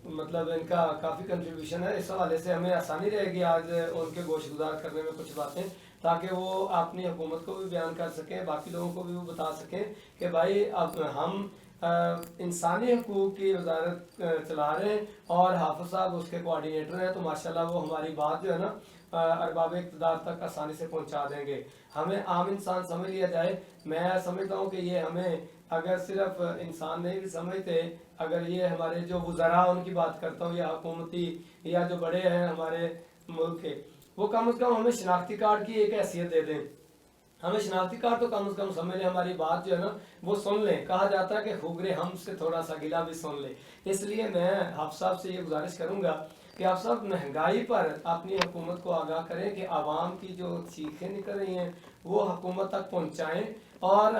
मतलब इनका काफ़ी कंट्रीब्यूशन है। इस हवाले से हमें आसानी रहेगी आज उनके गोशगुजार करने में कुछ बातें, ताकि वो अपनी हुकूमत को भी बयान कर सकें, बाकी लोगों को भी वो बता सकें कि भाई अब हम इंसानी हकूक़ की वजारत चला रहे हैं और हाफिज़ साहब उसके कोऑर्डिनेटर हैं, तो माशाल्लाह वो हमारी बात जो है ना अरबाब इक़्तिदार तक आसानी से पहुंचा देंगे। हमें आम इंसान समझ लिया जाए। मैं समझता हूँ कि ये हमें अगर सिर्फ इंसान नहीं भी समझते, अगर ये हमारे जो वज़रा उनकी बात करता हूँ या हुकूमती या जो बड़े हैं हमारे मुल्क के, वो कम से कम हमें शनाख्ती कार्ड की एक हैसियत दे दें। हमें शनाख्ती कार्ड तो कम से कम समझ लें, हमारी बात जो है ना वो सुन लें। कहा जाता है कि खुगरे हम से थोड़ा सा गिला भी सुन ले। इसलिए मैं आप साहब से ये गुजारिश करूँगा कि आप सब महंगाई पर अपनी हुकूमत को आगाह करें कि आवाम की जो चीखें निकल रही हैं वो हुकूमत तक पहुँचाएँ और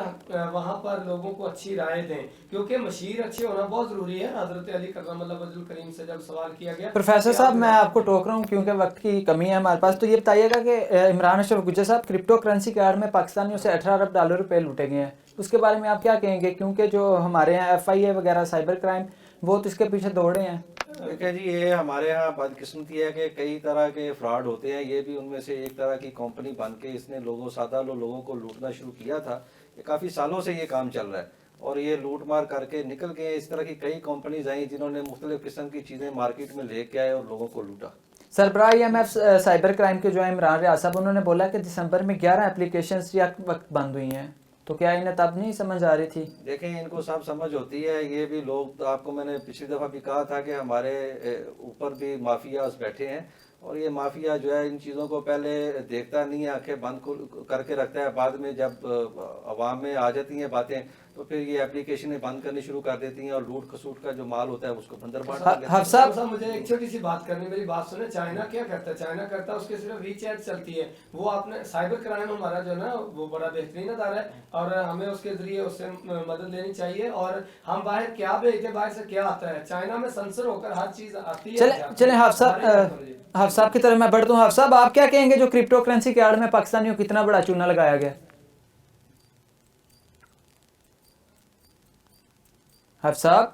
वहाँ पर लोगों को अच्छी राय दें, क्योंकि मशीर अच्छे होना बहुत ज़रूरी है। हज़रत अली करमल्लाहु वजहुल करीम से जब सवाल किया गया, प्रोफेसर साहब मैं आपको टोक रहा हूँ क्योंकि वक्त की कमी है हमारे पास, तो ये बताइएगा कि इमरान अशरफ गुज्जर साहब क्रिप्टो करेंसी के आड़ में पाकिस्तानियों से 18 अरब डॉलर रुपए लूटे गए हैं, उसके बारे में आप क्या कहेंगे? क्योंकि जो हमारे यहाँ FIA वगैरह साइबर क्राइम वो तो इसके पीछे दौड़े हैं। देखिए जी, ये हमारे यहाँ बदकिस्मती है कि कई तरह के फ्रॉड होते हैं। ये भी उनमें से एक तरह की कंपनी बन के इसने सादा लोगों को लूटना शुरू किया था। ये काफ़ी सालों से ये काम चल रहा है और ये लूट मार करके निकल गए। इस तरह की कई कंपनीज आई जिन्होंने मुख्तलिफ किस्म की चीज़ें मार्केट में लेके आए और लोगों को लूटा। सरबराह IMF साइबर क्राइम के जो है इमरान रियाज साहब, उन्होंने बोला कि दिसंबर में 11 एप्लीकेशंस या वक्त बंद हुई हैं, तो क्या इन्हें तब नहीं समझ आ रही थी? देखें, इनको सब समझ होती है। ये भी लोग, तो आपको मैंने पिछली दफ़ा भी कहा था कि हमारे ऊपर भी माफियाज बैठे हैं और ये माफिया जो है इन चीज़ों को पहले देखता नहीं है, आंखें बंद करके रखता है। बाद में जब अवाम में आ जाती हैं बातें तो फिर ये एप्लीकेशनें बंद करनी शुरू कर देती हैं और लूट खसूट का जो माल होता है उसको बंदर बांट देते हैं। साहब मुझे एक छोटी सी बात करनी, मेरी बात सुने। चाइना क्या करता है? चाइना करता है उसके सिर्फ WeChat चलती है। वो आपने साइबर क्राइम हमारा जो है ना वो बड़ा बेहतरीन अदारा है और हमें उसके जरिए उससे मदद लेनी चाहिए। और हम बाहर क्या भेजते, बाहर से क्या आता है, चाइना में सेंसर होकर हर चीज आती है। चले हाफ साहब की तरफ मैं बढ़ता हूँ। हाफ साहब, आप क्या कहेंगे जो क्रिप्टो करेंसी के आड़ में पाकिस्तानियों को कितना बड़ा चूना लगाया गया? हाफ साहब,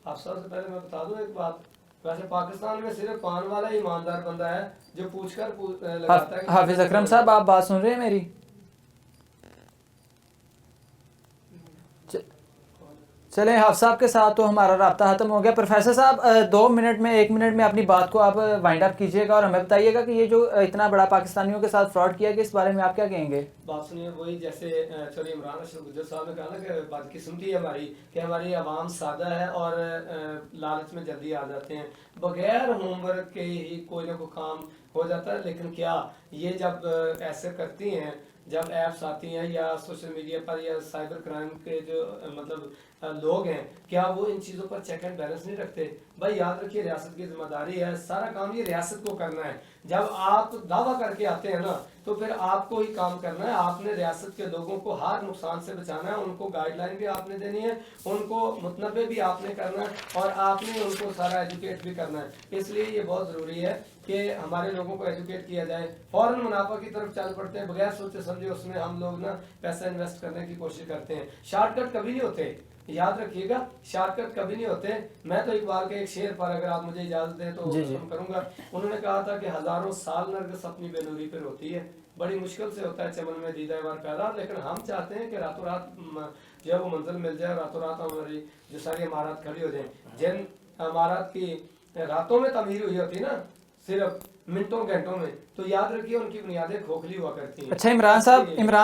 आप सबसे पहले मैं बता दूं एक बात, वैसे पाकिस्तान में सिर्फ पान वाला ही ईमानदार बंदा है जो पूछकर लगाता है। हाफिज अकरम साहब, आप बात सुन रहे हैं मेरी? चलें, हाफ साहब के साथ तो हमारा राब्ता खत्म हो गया। प्रोफेसर साहब 2 मिनट में 1 मिनट में अपनी बात को आप वाइंड अप कीजिएगा और हमें बताइएगा कि ये जो इतना बड़ा पाकिस्तानियों के साथ फ्रॉड किया गया, इस बारे में आप क्या कहेंगे? बात सुनिए, वही जैसे चलिए इमरान अशरफ गुज्जर साहब ने कहा ना कि बदकिस्मती है हमारी कि हमारी आवाम सादा है और लालच में जल्दी आ जाते हैं। बगैर होमवर्क के ही कोई ना कोई काम हो जाता है। लेकिन क्या ये जब ऐसे करती हैं, जब ऐप्स आती हैं या सोशल मीडिया पर या साइबर क्राइम के जो मतलब लोग हैं, क्या वो इन चीज़ों पर चेक एंड बैलेंस नहीं रखते? भाई याद रखिए, रियासत की जिम्मेदारी है, सारा काम ये रियासत को करना है। जब आप दावा करके आते हैं ना तो फिर आपको ही काम करना है। आपने रियासत के लोगों को हर नुकसान से बचाना है, उनको गाइडलाइन भी आपने देनी है, उनको मुतनबे भी आपने करना है और आपने उनको सारा एजुकेट भी करना है। इसलिए ये बहुत ज़रूरी है। کہ ہمارے لوگوں کو ایجوکیٹ کیا جائے. فوراً منافع کی طرف چل پڑتے ہیں بغیر سوچے سمجھے, اس میں ہم لوگ نا پیسہ انویسٹ کرنے کی کوشش کرتے ہیں. شارٹ کٹ کبھی نہیں ہوتے, یاد رکھیے گا, شارٹ کٹ کبھی نہیں ہوتے. میں تو اقبال کے ایک شعر پر اگر آپ مجھے اجازت دیں تو کروں گا. انہوں نے کہا تھا کہ ہزاروں سال نرگس اپنی بے نوری پر ہوتی ہے, بڑی مشکل سے ہوتا ہے چمن میں دیدہ بار پیدا, لیکن ہم چاہتے ہیں کہ راتوں رات جو ہے وہ منزل مل جائے, راتوں رات ہماری جو ساری عمارات کھڑی ہو جائیں. جن عمارات کی راتوں میں تعمیر ہوئی ہوتی نا صرف منٹوں گھنٹوں میں, تو یاد رکھیے ان کی بنیادیں کھوکھلی ہوا کرتی ہیں. اچھا عمران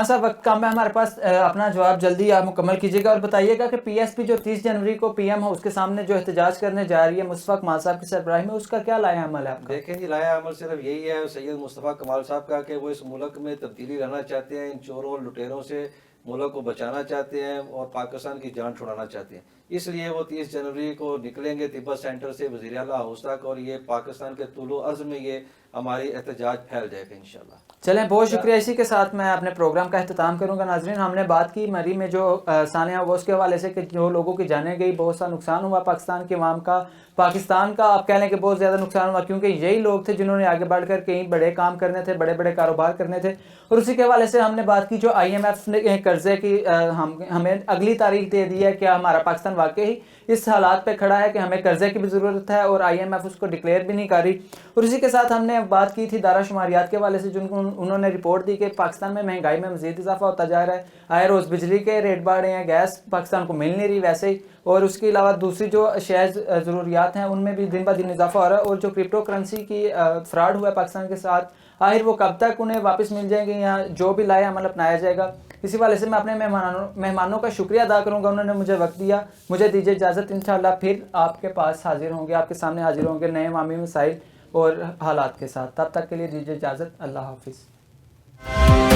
صاحب وقت کم ہے ہمارے پاس, اپنا جواب جلدی آپ مکمل کیجیے گا اور بتائیے گا کہ پی ایس پی جو 30 جنوری کو پی ایم ہاؤس کے سامنے جو احتجاج کرنے جا رہی ہے مصطفیٰ کمال صاحب کی سربراہی میں, اس کا کیا لایا عمل ہے آپ کا؟ دیکھیں جی, لایا عمل صرف یہی ہے سید مصطفیٰ کمال صاحب کا کہ وہ اس ملک میں تبدیلی لانا چاہتے ہیں, ان چوروں اور لٹیروں سے ملک کو بچانا چاہتے ہیں اور پاکستان کی جان چھڑانا چاہتے ہیں. اس لیے وہ 30 جنوری کو نکلیں گے تبت سینٹر سے وزیر اعلیٰ ہاؤس تک, اور یہ پاکستان کے طول و عرض میں یہ ہماری احتجاج پھیل جائے گا انشاءاللہ. چلیں بہت شکریہ. اسی کے ساتھ میں اپنے پروگرام کا اختتام کروں گا. ناظرین, ہم نے بات کی مری میں جو سانحہ ہوا اس کے حوالے سے کہ جو لوگوں کی جانیں گئی, بہت سا نقصان ہوا پاکستان کے عوام کا, پاکستان کا آپ کہہ لیں کہ بہت زیادہ نقصان ہوا, کیونکہ یہی لوگ تھے جنہوں نے آگے بڑھ کر کہیں بڑے کام کرنے تھے, بڑے بڑے کاروبار کرنے تھے. اور اسی کے حوالے سے ہم نے بات کی جو آئی ایم ایف نے قرضے کی ہمیں اگلی تاریخ دے دی ہے, کیا ہمارا پاکستان واقعی اس حالات پہ کھڑا ہے کہ ہمیں قرضے کی بھی ضرورت ہے اور آئی ایم ایف اس کو ڈکلیئر بھی نہیں کر رہی. اور اسی کے ساتھ ہم نے بات کی تھی دارہ شماریات کے حوالے سے, جن کو انہوں نے رپورٹ دی کہ پاکستان میں مہنگائی میں مزید اضافہ ہوتا جا رہا ہے, آئے روز بجلی کے ریٹ بڑھ رہے ہیں, گیس پاکستان کو مل نہیں رہی ویسے ہی, اور اس کے علاوہ دوسری جو اشیاء ضروریات ہیں ان میں بھی دن بہ دن اضافہ ہو رہا ہے. اور جو کرپٹو کرنسی کی فراڈ ہوا ہے پاکستان کے ساتھ, آخر وہ کب تک انہیں واپس مل جائیں گے یا جو بھی لایا عمل اپنایا جائے گا. اسی والے سے میں اپنے مہمانوں کا شکریہ ادا کروں گا, انہوں نے مجھے وقت دیا. مجھے دیجیے اجازت, انشاءاللہ پھر آپ کے پاس حاضر ہوں گے, آپ کے سامنے حاضر ہوں گے نئے عوامی مسائل اور حالات کے ساتھ. تب تک کے لیے دیجیے اجازت, اللہ حافظ.